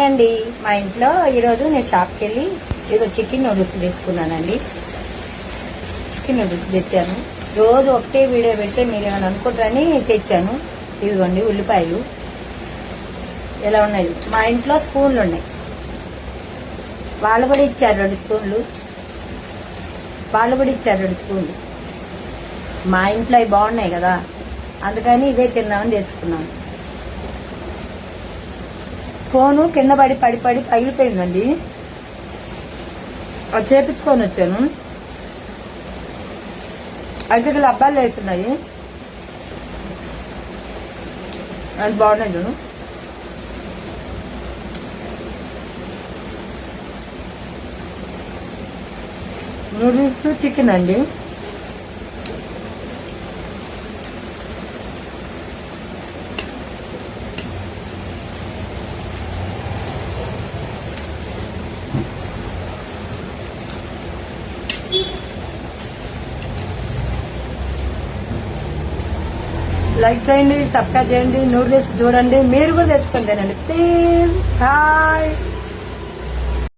అండి, మా ఇంట్లో ఈరోజు నేను షాప్కి వెళ్ళి ఏదో చికెన్ నూడిల్స్ తెచ్చుకున్నానండి. చికెన్ నూడిల్స్ తెచ్చాను. రోజు ఒకటే వీడియో పెడితే మీరు ఏమైనా అనుకుంటారని తెచ్చాను. ఇదిగోండి ఉల్లిపాయలు ఎలా ఉన్నాయి. మా ఇంట్లో స్పూన్లు ఉన్నాయి, వాళ్ళు కూడా ఇచ్చారు 2 స్పూన్లు. మా ఇంట్లో అవి బాగున్నాయి కదా, అందుకని ఇవే తిన్నామని తెచ్చుకున్నాను. ఫోను కింద పడి పగిలిపోయిందండి. అది చేపించుకొని వచ్చాను. అరటికలు అబ్బాయిలు వేస్తున్నాయి, అది బాగున్నాయి చూడు. నూడిల్స్ చికెన్ అండి. లైక్ చేయండి, సబ్స్క్రైబ్ చేయండి, నూడిల్స్ చూడండి, మీరు కూడా తెచ్చుకొని తినండి ప్లీజ్. హాయ్.